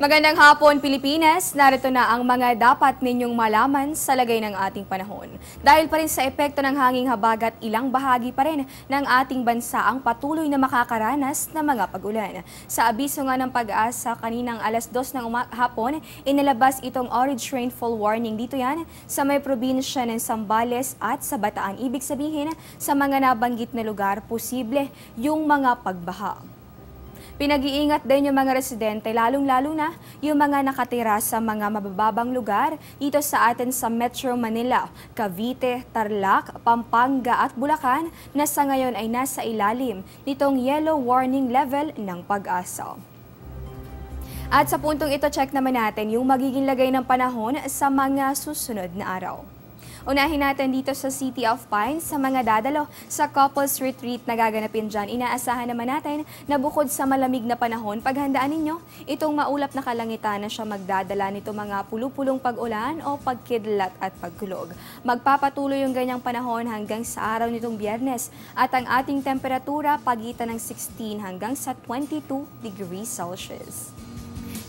Magandang hapon, Pilipinas. Narito na ang mga dapat ninyong malaman sa lagay ng ating panahon. Dahil pa rin sa epekto ng hanging habagat, ilang bahagi pa rin ng ating bansa ang patuloy na makakaranas ng mga pag-ulan. Sa abiso nga ng Pag-asa, kaninang alas 2 ng hapon, inilabas itong orange rainfall warning. Dito yan sa may probinsya ng Zambales at sa Bataan. Ibig sabihin, sa mga nabanggit na lugar, posible yung mga pagbaha. Pinag-iingat din yung mga residente, lalong-lalo na yung mga nakatira sa mga mabababang lugar dito sa atin sa Metro Manila, Cavite, Tarlac, Pampanga at Bulacan na sa ngayon ay nasa ilalim nitong yellow warning level ng Pag-asa. At sa puntong ito, check naman natin yung magiging lagay ng panahon sa mga susunod na araw. Unahin natin dito sa City of Pines sa mga dadalo sa couples retreat na gaganapin dyan. Inaasahan naman natin na bukod sa malamig na panahon, paghandaan ninyo itong maulap na kalangitan na siya magdadala nito mga pulupulong pag-ulan o pagkidlat at pagkulog. Magpapatuloy yung ganyang panahon hanggang sa araw nitong Biyernes at ang ating temperatura pagitan ng 16 hanggang sa 22 degrees Celsius.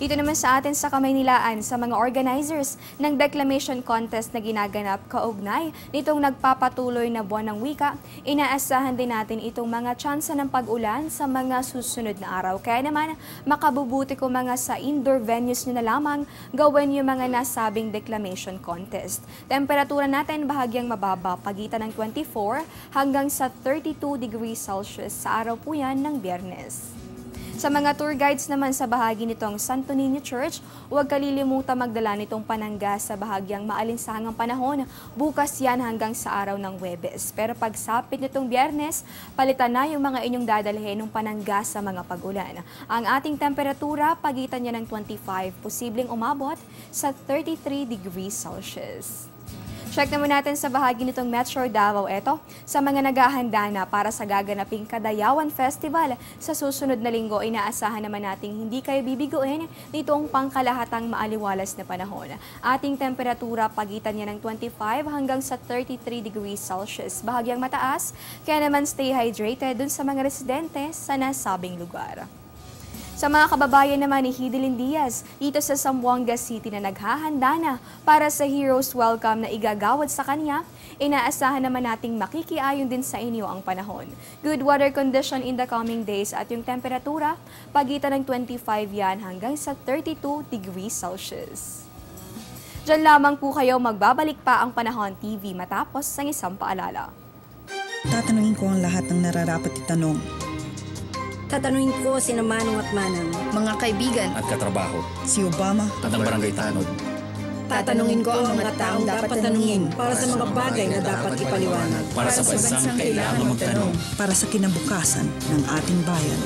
Dito naman sa atin sa Kamaynilaan sa mga organizers ng declamation contest na ginaganap kaugnay nitong nagpapatuloy na buwan ng wika, inaasahan din natin itong mga tsansa ng pag-ulan sa mga susunod na araw. Kaya naman makabubuti ko mga sa indoor venues nyo na lamang gawin yung mga nasabing declamation contest. Temperatura natin bahagyang mababa pagitan ng 24 hanggang sa 32 degrees Celsius sa araw po yan ng Biyernes. Sa mga tour guides naman sa bahagi nitong Santo Niño Church, huwag kalilimutan magdala nitong panangga sa bahagyang maalinsangang panahon. Bukas yan hanggang sa araw ng Huwebes. Pero pagsapit nitong Biyernes, palitan na yung mga inyong dadalhin ng panangga sa mga pag-ulan. Ang ating temperatura, pagitan niya ng 25, posibleng umabot sa 33 degrees Celsius. Check naman natin sa bahagi nitong Metro Davao. Ito, sa mga naghahanda na para sa gaganaping Kadayawan Festival. Sa susunod na linggo, inaasahan naman nating hindi kayo bibiguin nitong pangkalahatang maaliwalas na panahon. Ating temperatura pagitan niya ng 25 hanggang sa 33 degrees Celsius. Bahagyang mataas, kaya naman stay hydrated dun sa mga residente sa nasabing lugar. Sa mga kababayan naman ni Hidilyn Diaz dito sa Zamboanga City na naghahanda na para sa Heroes Welcome na igagawad sa kanya, inaasahan naman nating makikiayon din sa inyo ang panahon. Good weather condition in the coming days at yung temperatura, pagitan ng 25 yan hanggang sa 32 degrees Celsius. Diyan lamang po kayo, magbabalik pa ang Panahon TV matapos ang isang paalala. Tatanungin ko ang lahat ng nararapat itanong. Tatanungin ko sina Manong at Manang, mga kaibigan at katrabaho, Si Obama at ang barangay tanod. tatanungin ko ang mga taong dapat tanungin para sa mga bagay na dapat ipaliwanag. Para sa bansang kailangan magtanong. para sa kinabukasan ng ating bayan.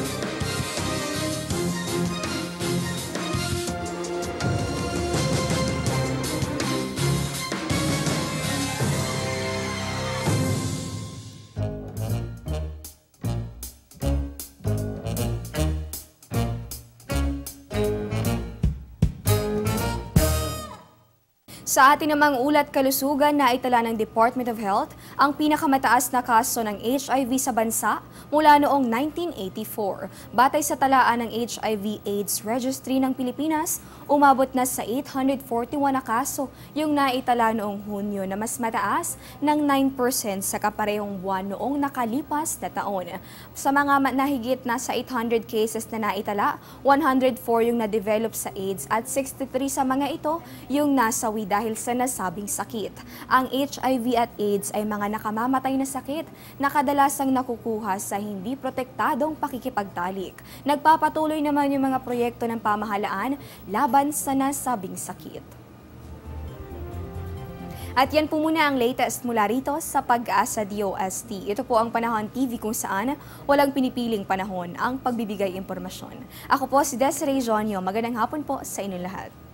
Sa ating namang ulat kalusugan na itala ng Department of Health, ang pinakamataas na kaso ng HIV sa bansa mula noong 1984. Batay sa talaan ng HIV/AIDS Registry ng Pilipinas, umabot na sa 841 na kaso yung naitala noong Hunyo na mas mataas ng 9% sa kaparehong buwan noong nakalipas na taon. Sa mga nahigit na sa 800 cases na naitala, 104 yung na-develop sa AIDS at 63 sa mga ito yung nasawi dahil sa nasabing sakit. Ang HIV at AIDS ay mga nakamamatay na sakit na kadalasang nakukuha sa hindi protektadong pakikipagtalik. Nagpapatuloy naman yung mga proyekto ng pamahalaan laban sa nasabing sakit. At yan po muna ang latest mula rito sa Pag-asa DOST. Ito po ang Panahon TV kung saan walang pinipiling panahon ang pagbibigay impormasyon. Ako po si Desiree Jonio. Magandang hapon po sa inyong lahat.